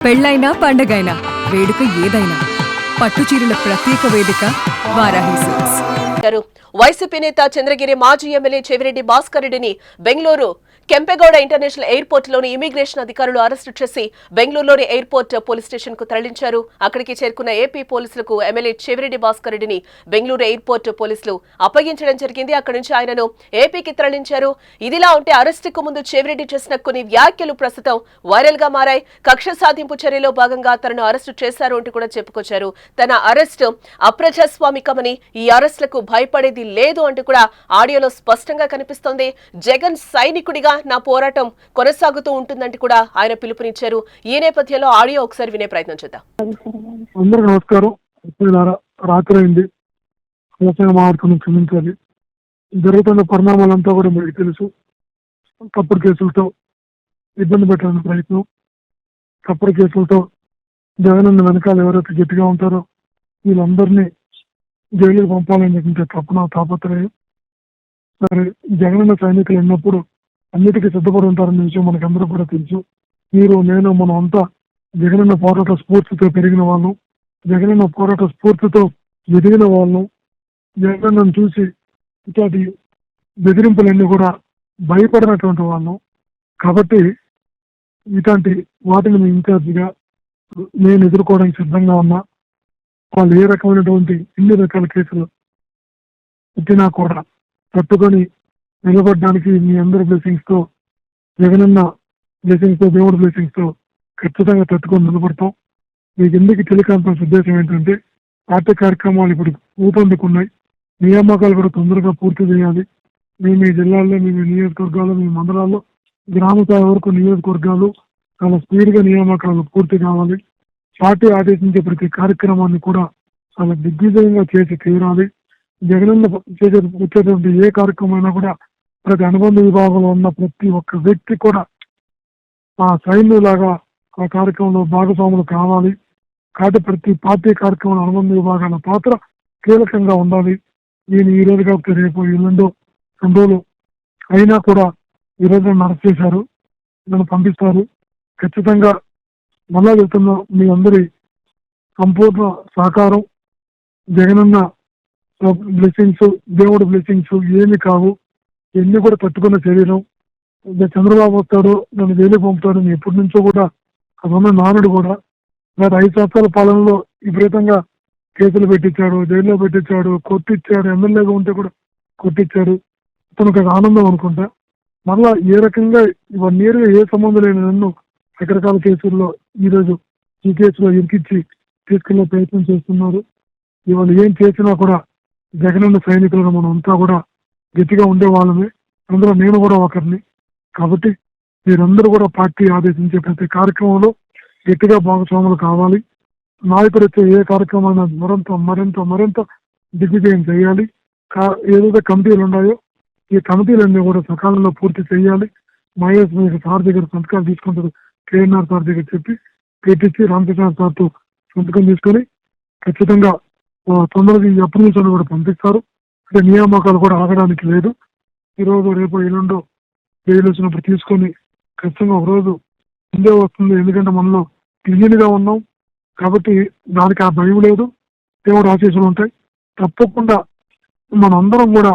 పెళ్ళైనా పండగైనా వేడుక ఏదైనా పట్టుచీరల ప్రత్యేక వేదిక వారాహి సిల్క్స్. వైసీపీ నేత చంద్రగిరి మాజీ ఎమ్మెల్యే చెవిరెడ్డి భాస్కర్ రెడ్డిని బెంగళూరు కెంపెగౌడ ఇంటర్నేషనల్ ఎయిర్పోర్ట్ లోని ఇమిగ్రేషన్ అధికారులు అరెస్టు చేసి బెంగళూరులోని ఎయిర్పోర్ట్ పోలీస్ స్టేషన్ కు తరలించారు. అక్కడికి చేరుకున్న ఏపీ పోలీసులకు ఎమ్మెల్యే చెవిరెడ్డి భాస్కర్ రెడ్డిని బెంగళూరు ఎయిర్పోర్ట్ పోలీసులు అప్పగించడం జరిగింది. అక్కడి నుంచి ఆయనను ఏపీకి తరలించారు. ఇదిలా ఉంటే అరెస్టుకు ముందు చెవిరెడ్డి చేసిన కొన్ని వ్యాఖ్యలు ప్రస్తుతం వైరల్ గా మారాయి. కక్ష సాధింపు చర్యలో భాగంగా తనను అరెస్టు చేశారు అంటూ కూడా చెప్పుకొచ్చారు. తన అరెస్టు అప్రజాస్వామికమని, ఈ అరెస్టులకు భయపడేది లేదు అంటూ కూడా ఆడియోలో స్పష్టంగా కనిపిస్తోంది. జగన్ సైనికుడిగా నా పోరాటం కొనసాగుతూ ఉంటుందంటూ కూడా ఆయన పిలుపునిచ్చారు. ఈ నేపథ్యంలో ఆడియో ఒకసారి వినే ప్రయత్నం చేద్దాం. అందరికీ నమస్కారం. రాత్రి అయింది, మాట్లాడుతున్న క్షమించాలి. జరుగుతున్న పరిణామాలంతా కూడా మీకు తెలుసు. తప్పుడు కేసులతో ఇబ్బంది పెట్టడానికి ప్రయత్నం, తప్పుడు కేసులతో జగనన్న వెనకాల ఎవరైతే గట్టిగా ఉంటారో వీళ్ళందరినీ జైలుకి పంపాలని చెప్పిన తప్పున తాపత్రయం. సరే, జగనన్న సైనికులు ఉన్నప్పుడు అన్నిటికీ సిద్ధపడి ఉంటారన్న విషయం మనకందరూ కూడా తెలుసు. మీరు, నేను, మనం అంతా జగనన్న పోరాట స్ఫూర్తితో పెరిగిన వాళ్ళం, జగనన్న పోరాట స్ఫూర్తితో ఎదిగిన వాళ్ళం. జగనన్నను చూసి ఇట్లాంటి బెదిరింపులన్నీ కూడా భయపడినటువంటి వాళ్ళం. కాబట్టి ఇట్లాంటి వాటిని ఇన్ఛార్జిగా నేను ఎదుర్కోవడానికి సిద్ధంగా ఉన్నా. వాళ్ళు ఏ రకమైనటువంటి ఇన్ని రకాల కేసులు పుట్టినా కూడా తట్టుకొని నిలబడడానికి మీ అందరి బ్లెస్సింగ్స్ తో, జగనన్న బ్లెస్సింగ్స్ తో, దేవుడి బ్లెస్సింగ్స్ తో ఖచ్చితంగా తట్టుకొని నిలబడతాం. మీకు ఎందుకు టెలికాన్ఫరెన్స్ ఉద్దేశం ఏంటంటే, పార్టీ కార్యక్రమాలు ఇప్పుడు ఊపందుకున్నాయి. నియామకాలు కూడా తొందరగా పూర్తి చేయాలి. మీ జిల్లాల్లో, మీ నియోజకవర్గాల్లో, మీ మండలాల్లో, గ్రామ స్థాయి వరకు నియోజకవర్గాలు చాలా స్పీడ్గా నియామకాలు పూర్తి కావాలి. పార్టీ ఆదేశించే ప్రతి కార్యక్రమాన్ని కూడా చాలా దిగ్విజయంగా చేసి తీరాలి. జగనన్న వచ్చేటువంటి ఏ కార్యక్రమం అయినా కూడా ప్రతి అనుబంధ విభాగంలో ఉన్న ప్రతి ఒక్క వ్యక్తి కూడా ఆ సైన్యులాగా ఆ కార్యక్రమంలో భాగస్వాములు కావాలి. కాబట్టి ప్రతి పార్టీ కార్యక్రమంలో అనుబంధ విభాగాల పాత్ర కీలకంగా ఉండాలి. నేను ఈ రోజు కాకపోతే రేపు, ఎల్లుండో, 2 రోజులు అయినా కూడా ఈరోజు నన్ను అరెస్ట్ చేశారు, నన్ను పంపిస్తారు. ఖచ్చితంగా మళ్ళా వెళ్తున్న మీ అందరి సంపూర్ణ సహకారం, జగనన్న బ్లెస్సింగ్స్, దేవుడి బ్లెస్సింగ్స్ ఏమి కావు. ఎన్ని కూడా తట్టుకున్న శరీరం. చంద్రబాబు వస్తాడు, నన్ను జైలు పంపుతాడు, ఎప్పటి నుంచో కూడా అదన్న నానుడు కూడా. గత 5 సంవత్సరాల పాలనలో విపరీతంగా కేసులు పెట్టించాడు, జైల్లో పెట్టించాడు, కొట్టించాడు, ఎమ్మెల్యేగా ఉంటే కూడా కొట్టించాడు. తనకు ఆనందం అనుకుంటా. మళ్ళా ఏ రకంగా ఇవన్నీ ఏ సంబంధం లేని నన్ను రకరకాల కేసుల్లో ఈరోజు ఈ కేసులో ఇరికిచ్చి తీసుకెళ్లే ప్రయత్నం చేస్తున్నారు. ఇవాళ ఏం చేసినా కూడా జగనన్న సైనికులుగా మనం అంతా కూడా గట్టిగా ఉండేవాళ్ళమే. అందులో నేను కూడా ఒకరిని. కాబట్టి మీరందరూ కూడా పార్టీ ఆదేశించే ప్రతి కార్యక్రమంలో గట్టిగా భాగస్వాములు కావాలి. నాయకుడు వచ్చే ఏ కార్యక్రమాన్ని మరింత మరింత మరింత దిగ్విజయం చేయాలి. ఏదైతే కమిటీలు ఉన్నాయో ఈ కమిటీలన్నీ కూడా సకాలంలో పూర్తి చేయాలి. మహేష్ మీకు సార్ దగ్గర సంతకాలు తీసుకుంటారు, కేఎన్ఆర్ సార్ దగ్గర చెప్పి పెట్టించి రామకృష్ణ సార్తో సంతకం తీసుకొని ఖచ్చితంగా తొందరగా ఈ అప్రూవల్స్ కూడా పంపిస్తారు. అంటే నియామకాలు కూడా ఆగడానికి లేదు. ఈరోజు, రేపు, ఎల్లుండో జైలు వచ్చినప్పుడు తీసుకొని ఖచ్చితంగా ఒక రోజు ముందే వస్తుంది. ఎందుకంటే మనలో క్లీన్గా ఉన్నాం కాబట్టి దానికి ఆ భయం లేదు. దేవుడు ఆశీస్సులు ఉంటాయి. తప్పకుండా మనందరం కూడా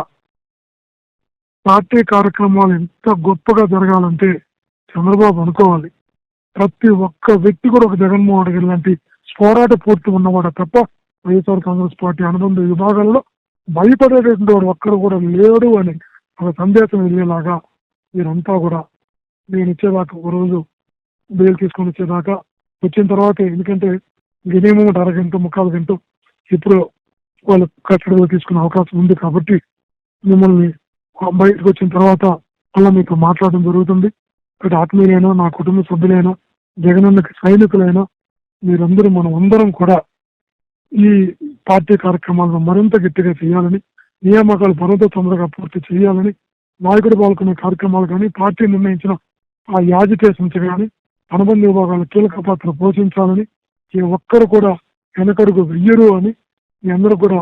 పార్టీ కార్యక్రమాలు ఎంత గొప్పగా జరగాలంటే చంద్రబాబు అనుకోవాలి. ప్రతి ఒక్క వ్యక్తి కూడా ఒక జగన్మోహన్ రెడ్డి లాంటి పోరాట పూర్తి ఉన్నవాడు తప్ప వైఎస్ఆర్ కాంగ్రెస్ పార్టీ అనుబంధ విభాగాల్లో భయపడేటువంటి వాడు ఒక్కడు కూడా లేడు అని ఒక సందేశం వెళ్ళేలాగా మీరంతా కూడా నేను ఇచ్చేదాకా, ఒక రోజు బెయిల్ తీసుకొని వచ్చేదాకా, వచ్చిన తర్వాత, ఎందుకంటే మినిమం 1/2 గంట 3/4 గంట ఇప్పుడు వాళ్ళు కస్టడీలో తీసుకునే అవకాశం ఉంది. కాబట్టి మిమ్మల్ని బయటకు వచ్చిన తర్వాత మళ్ళీ మీతో మాట్లాడడం జరుగుతుంది. అటు ఆత్మీయులైనా, నా కుటుంబ సభ్యులైనా, జగనన్నకి సైనికులైనా మీరందరూ, మనం అందరం కూడా ఈ పార్టీ కార్యక్రమాలను మరింత గట్టిగా చేయాలని, నియామకాలు మరింత తొందరగా పూర్తి చేయాలని, నాయకుడు పాల్గొనే కార్యక్రమాలు కానీ, పార్టీ నిర్ణయించిన ఆ యాజిటేషన్స్ కానీ అనుబంధ విభాగాలు కీలక పాత్ర పోషించాలని, ఈ ఒక్కరు కూడా వెనకడుగు వెయ్యరు అని మీ అందరూ కూడా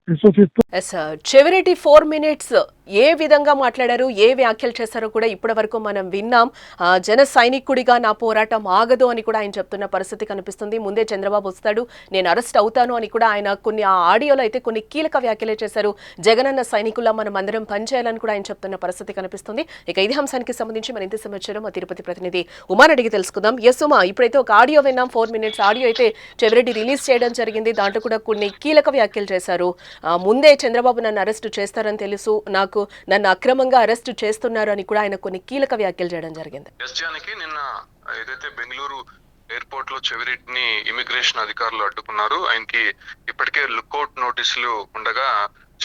విశ్వసిస్తూ. చెవిరెడ్డి 4 minutes ఏ విధంగా మాట్లాడారు, ఏ వ్యాఖ్యలు చేశారో కూడా ఇప్పటి వరకు మనం విన్నాం. జన సైనికుడిగా నా పోరాటం ఆగదు అని కూడా ఆయన చెప్తున్న పరిస్థితి కనిపిస్తుంది. ముందే చంద్రబాబు వస్తాడు, నేను అరెస్ట్ అవుతాను అని కూడా ఆయన ఆ ఆడియోలో అయితే కొన్ని కీలక వ్యాఖ్యలే చేశారు. జగనన్న సైనికుల్లా మనం అందరం పనిచేయాలని కూడా ఆయన చెప్తున్న పరిస్థితి కనిపిస్తుంది. ఇక ఇదే అంశానికి సంబంధించి మరింత సమాచారం మా తిరుపతి ప్రతినిధి ఉమాని అడిగి తెలుసుకుందాం. ఎస్ ఉమా, ఇప్పుడైతే ఒక ఆడియో విన్నాం, 4 minutes ఆడియో అయితే చెవిరెడ్డి రిలీజ్ చేయడం జరిగింది. దాంట్లో కూడా కొన్ని కీలక వ్యాఖ్యలు చేశారు. ముందే చంద్రబాబు నన్ను అరెస్టు చేస్తారని తెలుసు, నన్ను అక్రమంగా అరెస్ట్ చేస్తున్నారు అని కూడా ఆయన కొన్ని కీలక వ్యాఖ్యలు చేయడం జరిగింది. నిన్న ఏదైతే బెంగళూరు ఎయిర్పోర్ట్ లో చెవిరెడ్డిని ఇమిగ్రేషన్ అధికారులు అడ్డుకున్నారు. ఆయనకి ఇప్పటికే లుక్అవుట్ నోటీసులు ఉండగా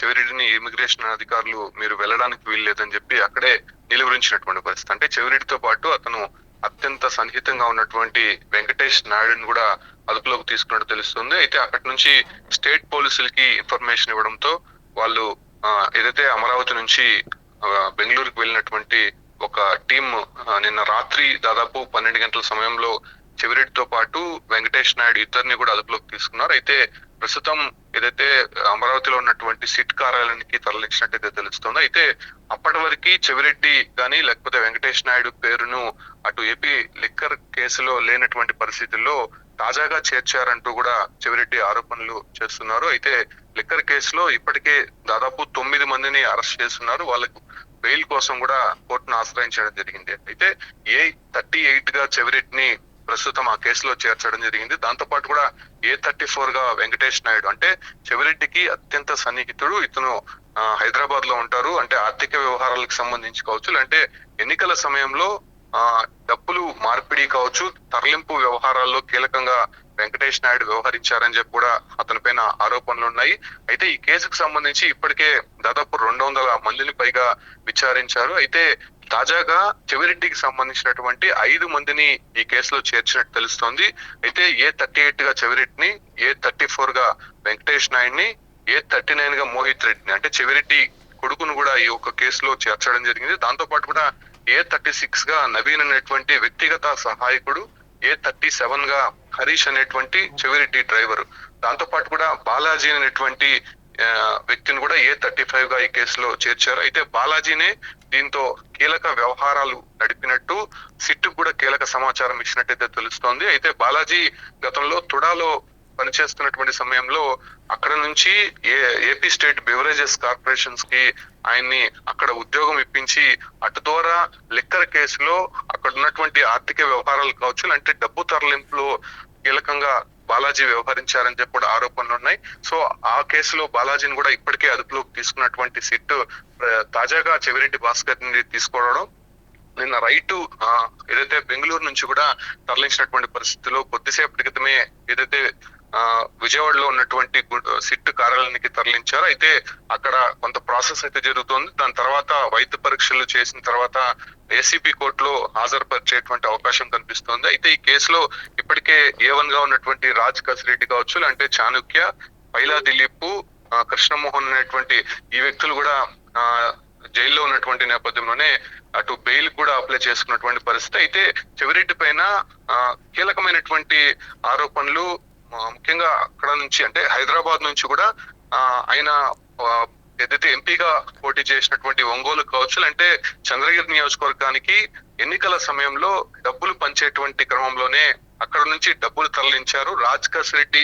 చెవిరెడ్డిని ఇమిగ్రేషన్ అధికారులు మీరు వెళ్ళడానికి వీల్లేదని చెప్పి అక్కడే నిలువరించినటువంటి పరిస్థితి. అంటే చెవిరెడ్డితో పాటు అతను అత్యంత సన్నిహితంగా ఉన్నటువంటి వెంకటేష్ నాయుడుని కూడా అదుపులోకి తీసుకున్నట్టు తెలుస్తుంది. అయితే అక్కడి నుంచి స్టేట్ పోలీసులకి ఇన్ఫర్మేషన్ ఇవ్వడంతో వాళ్ళు ఏదైతే అమరావతి నుంచి బెంగళూరుకి వెళ్ళినటువంటి ఒక టీం నిన్న రాత్రి దాదాపు 12 గంటల సమయంలో చెవిరెడ్డితో పాటు వెంకటేష్ నాయుడు ఇద్దరిని కూడా అదుపులోకి తీసుకున్నారు. అయితే ప్రస్తుతం ఏదైతే అమరావతిలో ఉన్నటువంటి సిట్ కార్యాలయానికి తరలించినట్టయితే తెలుస్తుంది. అయితే అప్పటి వరకు చెవిరెడ్డి గాని లేకపోతే వెంకటేష్ నాయుడు పేరును అటు ఏపీ లిక్కర్ కేసులో లేనటువంటి పరిస్థితుల్లో తాజాగా చేర్చారంటూ కూడా చెవిరెడ్డి ఆరోపణలు చేస్తున్నారు. అయితే లిక్కర్ కేసులో ఇప్పటికే దాదాపు 9 మందిని అరెస్ట్ చేస్తున్నారు. వాళ్ళకు బెయిల్ కోసం కూడా కోర్టును ఆశ్రయించడం జరిగింది. అయితే A38 గా చెవిరెడ్డిని ప్రస్తుతం ఆ కేసులో చేర్చడం జరిగింది. దాంతో పాటు కూడా A34 గా వెంకటేష్ నాయుడు, అంటే చెవిరెడ్డికి అత్యంత సన్నిహితుడు. ఇతను హైదరాబాద్ లో ఉంటారు. అంటే ఆర్థిక వ్యవహారాలకు సంబంధించి కావచ్చు, అంటే ఎన్నికల సమయంలో డబ్బులు మార్పిడి కావచ్చు, తరలింపు వ్యవహారాల్లో కీలకంగా వెంకటేష్ నాయుడు వ్యవహరించారని చెప్పి కూడా అతని పైన ఆరోపణలు ఉన్నాయి. అయితే ఈ కేసుకు సంబంధించి ఇప్పటికే దాదాపు 200 మందిని పైగా విచారించారు. అయితే తాజాగా చెవిరెడ్డికి సంబంధించినటువంటి 5 మందిని ఈ కేసులో చేర్చినట్టు తెలుస్తోంది. అయితే A38 గా చెవిరెడ్డిని, A34 గా వెంకటేష్ నాయుడిని, A39 గా మోహిత్ రెడ్డిని, అంటే చెవిరెడ్డి కొడుకును కూడా ఈ ఒక్క కేసులో చేర్చడం జరిగింది. దాంతో పాటు కూడా A36 గా నవీన్ అనేటువంటి వ్యక్తిగత సహాయకుడు, A37 గా హరీష్ అనేటువంటి చెవిరెడ్డి డ్రైవర్, దాంతో పాటు కూడా బాలాజీ అనేటువంటి వ్యక్తిని కూడా A35 గా ఈ కేసులో చేర్చారు. అయితే బాలాజీనే దీంతో కీలక వ్యవహారాలు నడిపినట్టు సిట్ కూడా కీలక సమాచారం ఇచ్చినట్టయితే తెలుస్తోంది. అయితే బాలాజీ గతంలో తుడాలో పనిచేస్తున్నటువంటి సమయంలో అక్కడ నుంచి ఏపీ స్టేట్ బెవరేజెస్ కార్పొరేషన్స్ కి ఆయన్ని అక్కడ ఉద్యోగం ఇప్పించి అటు ద్వారా లిక్కర్ కేసులో అక్కడ ఉన్నటువంటి ఆర్థిక వ్యవహారాలు కావచ్చు, అంటే డబ్బు తరలింపులో కీలకంగా బాలాజీ వ్యవహరించారని చెప్పి కూడా ఆరోపణలు ఉన్నాయి. సో ఆ కేసులో బాలాజీని కూడా ఇప్పటికే అదుపులోకి తీసుకున్నటువంటి సిట్ తాజాగా చెవిరెడ్డి భాస్కర్ ని తీసుకోవడం, నిన్న రైటు ఏదైతే బెంగళూరు నుంచి కూడా తరలించినటువంటి పరిస్థితిలో కొద్దిసేపటి క్రితమే ఏదైతే విజయవాడలో ఉన్నటువంటి సిట్ కార్యాలయానికి తరలించారు. అయితే అక్కడ కొంత ప్రాసెస్ అయితే జరుగుతోంది. దాని తర్వాత వైద్య పరీక్షలు చేసిన తర్వాత ఏసీబీ కోర్టులో హాజరుపరిచేటువంటి అవకాశం కనిపిస్తోంది. అయితే ఈ కేసులో ఇప్పటికే A1 గా ఉన్నటువంటి రాజ్ కసిరెడ్డి కావచ్చు, అంటే చాణుక్య, పైలా దిలీప్, కృష్ణమోహన్ అనేటువంటి ఈ వ్యక్తులు కూడా జైల్లో ఉన్నటువంటి నేపథ్యంలోనే అటు బెయిల్ కూడా అప్లై చేసుకున్నటువంటి పరిస్థితి. అయితే చెవిరెడ్డి పైన కీలకమైనటువంటి ఆరోపణలు ముఖ్యంగా అక్కడ నుంచి, అంటే హైదరాబాద్ నుంచి కూడా ఆయన ఏదైతే ఎంపీగా పోటీ చేసినటువంటి ఒంగోలు కావచ్చు, అంటే చంద్రగిరి నియోజకవర్గానికి ఎన్నికల సమయంలో డబ్బులు పంచేటువంటి క్రమంలోనే అక్కడ నుంచి డబ్బులు తరలించారు. రాజ్ కసిరెడ్డి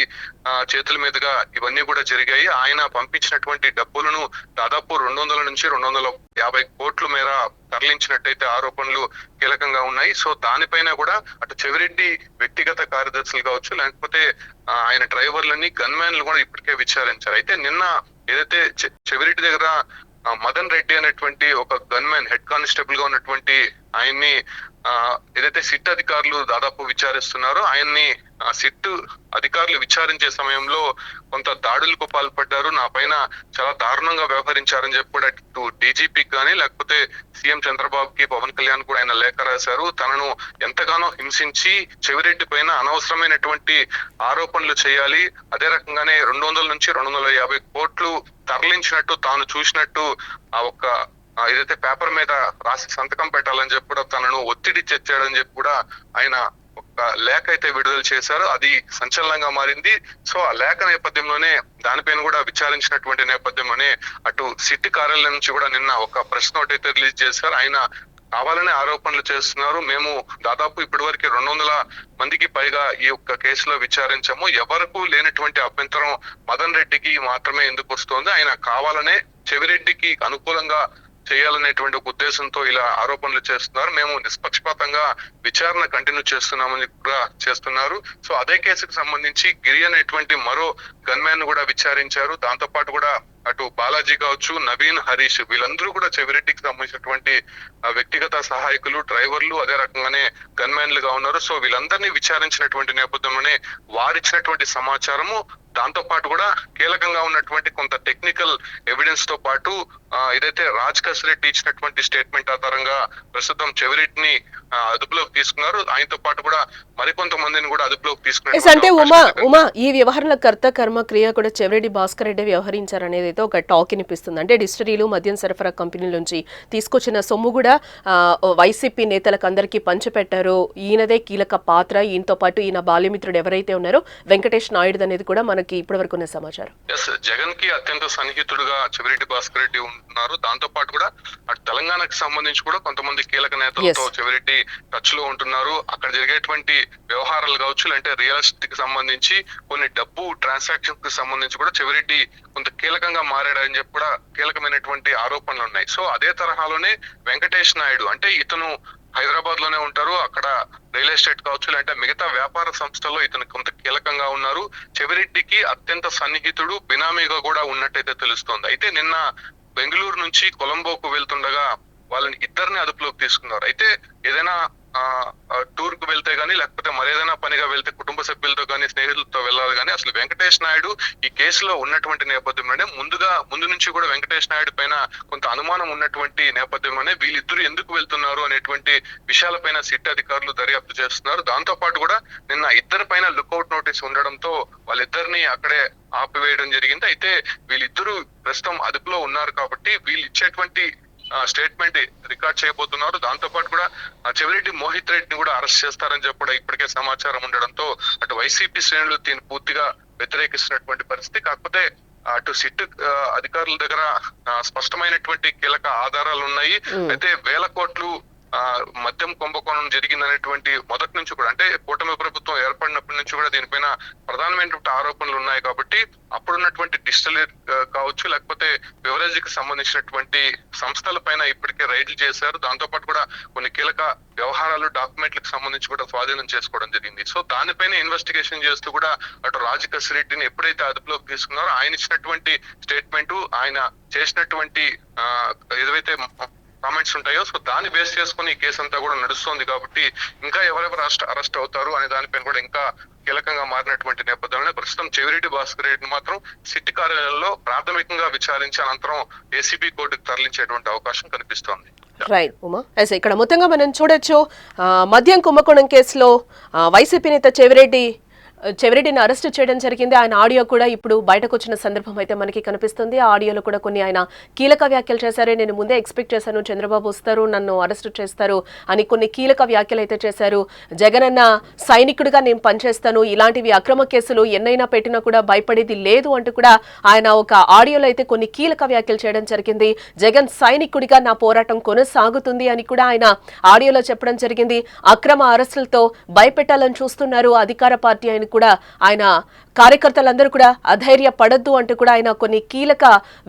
చేతుల మీదుగా ఇవన్నీ కూడా జరిగాయి. ఆయన పంపించినటువంటి డబ్బులను దాదాపు 200 నుంచి 250 కోట్ల మేర తరలించినట్టయితే ఆరోపణలు కీలకంగా ఉన్నాయి. సో దానిపైన కూడా అటు చెవిరెడ్డి వ్యక్తిగత కార్యదర్శులు కావచ్చు, లేకపోతే ఆయన డ్రైవర్లని, గన్మ్యాన్లు కూడా ఇప్పటికే విచారించారు. అయితే నిన్న ఏదైతే చెవిరెడ్డి దగ్గర మదన్ రెడ్డి అనేటువంటి ఒక గన్మ్యాన్, హెడ్ కానిస్టేబుల్ గా ఉన్నటువంటి ఆయన్ని ఏదైతే సిట్ అధికారులు దాదాపు విచారిస్తున్నారో, ఆయన్ని సిట్ అధికారులు విచారించే సమయంలో కొంత దాడులకు పాల్పడ్డారు, నా పైన చాలా దారుణంగా వ్యవహరించారని చెప్పి కూడా ఇటు డీజీపీకి కానీ లేకపోతే సీఎం చంద్రబాబుకి, పవన్ కళ్యాణ్ కూడా ఆయన లేఖ రాశారు. తనను ఎంతగానో హింసించి చెవిరెడ్డి పైన అనవసరమైనటువంటి ఆరోపణలు చేయాలి, అదే రకంగానే 200 నుంచి 250 కోట్లు తరలించినట్టు తాను చూసినట్టు ఆ ఒక్క ఏదైతే పేపర్ మీద రాసి సంతకం పెట్టాలని చెప్పి కూడా తనను ఒత్తిడి తెచ్చాడని చెప్పి కూడా ఆయన ఒక లేఖ అయితే విడుదల చేశారు. అది సంచలనంగా మారింది. సో ఆ లేఖ నేపథ్యంలోనే దానిపైన కూడా విచారించినటువంటి నేపథ్యంలోనే అటు సిట్ కార్యాలయం నుంచి కూడా నిన్న ఒక ప్రెస్ నోట్ అయితే రిలీజ్ చేశారు. ఆయన కావాలనే ఆరోపణలు చేస్తున్నారు. మేము దాదాపు ఇప్పటి వరకు 200 మందికి పైగా ఈ యొక్క కేసులో విచారించాము. ఎవరికి లేనటువంటి అభ్యంతరం మదన్ రెడ్డికి మాత్రమే ఎందుకు వస్తుంది? ఆయన కావాలనే చెవిరెడ్డికి అనుకూలంగా చేయాలనేటువంటి ఒక ఉద్దేశంతో ఇలా ఆరోపణలు చేస్తున్నారు. మేము నిష్పక్షపాతంగా విచారణ కంటిన్యూ చేస్తున్నామని కూడా చేస్తున్నారు. సో అదే కేసుకు సంబంధించి గిరి అనేటువంటి మరో గన్మ్యాన్ కూడా విచారించారు. దాంతో పాటు కూడా అటు బాలాజీ కావచ్చు, నవీన్, హరీష్ వీళ్ళందరూ కూడా చెవిరెడ్డికి సంబంధించినటువంటి వ్యక్తిగత సహాయకులు, డ్రైవర్లు, అదే రకంగానే గన్మ్యాన్లుగా ఉన్నారు. సో వీళ్ళందరినీ విచారించినటువంటి నేపథ్యంలోనే వారిచ్చినటువంటి సమాచారము, దాంతో పాటు కూడా కీలకంగా ఉన్నటువంటి కొంత టెక్నికల్ ఎవిడెన్స్ తో పాటు ఏదైతే రాజ్ కసిరెడ్డి ఇచ్చినటువంటి స్టేట్మెంట్ ఆధారంగా ప్రస్తుతం చెవిరెడ్డిని అదుపులోకి తీసుకున్నారు. ఆయనతో పాటు కూడా మరికొంతమందిని కూడా అదుపులోకి తీసుకున్నారు. అంటే ఉమా ఈ వ్యవహారంలో కర్త కర్మ క్రియ కూడా చెవిరెడ్డి భాస్కర్ రెడ్డి వ్యవహరించారనేది అయితే ఒక టాక్ వినిపిస్తుంది. అంటే డిస్టరీలు, మద్యం సరఫరా కంపెనీల నుంచి తీసుకొచ్చిన సొమ్ము కూడా వైసీపీ నేతలకు అందరికీ పంచిపెట్టారు. ఈయనదే కీలక పాత్ర. ఈయనతో పాటు ఈయన బాల్యమిత్రుడు ఎవరైతే ఉన్నారో వెంకటేష్ నాయుడు అనేది కూడా మనకి ఇప్పటి వరకు ఉన్న సమాచారం. జగన్ కి అత్యంత సన్నిహితుడుగా చెవిరెడ్డి భాస్కర్ రెడ్డి ఉన్నారు. దాంతో పాటు కూడా అటు తెలంగాణకు సంబంధించి కూడా కొంతమంది కీలక నేతలతో చెవిరెడ్డి టచ్ లో ఉంటున్నారు. అక్కడ జరిగేటువంటి వ్యవహారాలు కావచ్చు, అంటే రియల్ ఎస్టేట్ కి సంబంధించి కొన్ని డబ్బు ట్రాన్సాక్షన్ కి సంబంధించి కూడా చెవిరెడ్డి కొంత కీలకంగా మారాడని చెప్పి కూడా కీలకమైనటువంటి ఆరోపణలు ఉన్నాయి. సో అదే తరహాలోనే వెంకటేష్ నాయుడు, అంటే ఇతను హైదరాబాద్ లోనే ఉంటారు. అక్కడ రియల్ ఎస్టేట్ కావచ్చు, అంటే మిగతా వ్యాపార సంస్థల్లో ఇతను కొంత కీలకంగా ఉన్నారు. చెవిరెడ్డికి అత్యంత సన్నిహితుడు, బినామీగా కూడా ఉన్నట్టయితే తెలుస్తోంది. అయితే నిన్న బెంగళూరు నుంచి కొలంబోకు వెళ్తుండగా వాళ్ళని ఇద్దరిని అదుపులోకి తీసుకున్నారు. అయితే ఏదైనా టూర్ కు వెళ్తే గానీ, లేకపోతే మరేదైనా పనిగా వెళ్తే కుటుంబ సభ్యులతో కానీ, స్నేహితులతో వెళ్ళాలి కానీ, అసలు వెంకటేష్ నాయుడు ఈ కేసులో ఉన్నటువంటి నేపథ్యంలోనే ముందు నుంచి కూడా వెంకటేష్ నాయుడు పైన కొంత అనుమానం ఉన్నటువంటి నేపథ్యంలోనే వీళ్ళిద్దరు ఎందుకు వెళ్తున్నారు అనేటువంటి విషయాలపైన సిట్ అధికారులు దర్యాప్తు చేస్తున్నారు. దాంతో పాటు కూడా నిన్న ఇద్దరి పైన లుకౌట్ నోటీస్ ఉండడంతో వాళ్ళిద్దరిని అక్కడే ఆపివేయడం జరిగింది. అయితే వీళ్ళిద్దరూ ప్రస్తుతం అదుపులో ఉన్నారు కాబట్టి వీళ్ళు ఇచ్చేటువంటి స్టేట్మెంట్ రికార్డ్ చేయబోతున్నారు. దాంతో పాటు కూడా చెవిరెడ్డి మోహిత్ రెడ్డిని కూడా అరెస్ట్ చేస్తారని చెప్పి కూడా ఇప్పటికే సమాచారం ఉండడంతో అటు వైసీపీ శ్రేణులు దీన్ని పూర్తిగా వ్యతిరేకిస్తున్నటువంటి పరిస్థితి. కాకపోతే అటు సిట్ అధికారుల దగ్గర స్పష్టమైనటువంటి కీలక ఆధారాలు ఉన్నాయి. అయితే 1000 కోట్లు మద్యం కుంభకోణం జరిగిందనేటువంటి మొదటి నుంచి కూడా, అంటే కూటమి ప్రభుత్వం ఏర్పడినప్పటి నుంచి కూడా దీనిపైన ప్రధానమైనటువంటి ఆరోపణలు ఉన్నాయి. కాబట్టి అప్పుడున్నటువంటి డిస్టిలరీ కావచ్చు, లేకపోతే బెవరేజ్ కి సంబంధించినటువంటి సంస్థల పైన ఇప్పటికే రైడ్లు చేశారు. దాంతో పాటు కూడా కొన్ని కీలక వ్యవహారాలు, డాక్యుమెంట్లకు సంబంధించి కూడా స్వాధీనం చేసుకోవడం జరిగింది. సో దానిపైన ఇన్వెస్టిగేషన్ చేస్తూ కూడా అటు రాజ్ కసిరెడ్డిని ఎప్పుడైతే అదుపులోకి తీసుకున్నారో ఆయన ఇచ్చినటువంటి స్టేట్మెంట్, ఆయన చేసినటువంటి ఏదైతే కామెంట్స్ ఉంటాయో, సో దాన్ని బేస్ చేసుకుని ఈ కేసు అంతా కూడా నడుస్తోంది. కాబట్టి ఇంకా ఎవరెవరు అరెస్ట్ అవుతారు అనే దానిపైన కూడా ఇంకా కీలకంగా మారినటువంటి నేపథ్యంలో ప్రస్తుతం చెవిరెడ్డి భాస్కర్ రెడ్డిని మాత్రం సిట్ కార్యాలయంలో ప్రాథమికంగా విచారించి అనంతరం ఏసీబీ కోర్టుకు తరలించేటువంటి అవకాశం కనిపిస్తోంది. రైట్ ఉమా, ఇక్కడ మొత్తంగా మనం చూడొచ్చు మద్యం కుంభకోణం కేసులో వైసీపీ నేత చెవిరెడ్డిని అరెస్ట్ చేయడం జరిగింది. ఆయన ఆడియో కూడా ఇప్పుడు బయటకు వచ్చిన సందర్భం అయితే మనకి కనిపిస్తుంది. ఆ ఆడియోలో కూడా కొన్ని ఆయన కీలక వ్యాఖ్యలు చేశారు. నేను ముందే ఎక్స్పెక్ట్ చేశాను చంద్రబాబు వస్తారు, నన్ను అరెస్ట్ చేస్తారు అని కొన్ని కీలక వ్యాఖ్యలు అయితే చేశారు. జగన్ అన్న సైనికుడిగా నేను పనిచేస్తాను, ఇలాంటివి అక్రమ కేసులు ఎన్నైనా పెట్టినా కూడా భయపడేది లేదు అంటూ కూడా ఆయన ఒక ఆడియోలో అయితే కొన్ని కీలక వ్యాఖ్యలు చేయడం జరిగింది. జగన్ సైనికుడిగా నా పోరాటం కొనసాగుతుంది అని కూడా ఆయన ఆడియోలో చెప్పడం జరిగింది. అక్రమ అరెస్టులతో భయపెట్టాలని చూస్తున్నారు అధికార పార్టీ అని కూడా ఆయన కార్యకర్తలందరూ కూడా అధైర్య పడద్దు అంటూ కూడా ఆయన కొన్ని కీలక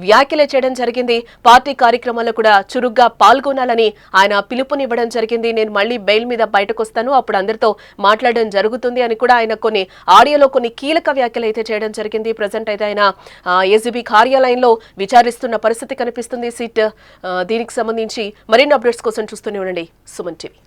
వ్యాఖ్యలు చేయడం జరిగింది. పార్టీ కార్యక్రమాల్లో కూడా చురుగ్గా పాల్గొనాలని ఆయన పిలుపునివ్వడం జరిగింది. నేను మళ్ళీ బెయిల్ మీద బయటకు వస్తాను, అప్పుడు అందరితో మాట్లాడడం జరుగుతుంది అని కూడా ఆయన కొన్ని ఆడియోలో కొన్ని కీలక వ్యాఖ్యలు అయితే చేయడం జరిగింది. ప్రజెంట్ అయితే ఆయన ఏసీబీ కార్యాలయంలో విచారిస్తున్న పరిస్థితి కనిపిస్తుంది సిట్. దీనికి సంబంధించి మరిన్ని అప్డేట్స్ కోసం చూస్తూనే ఉండండి సుమన్ టీవీ.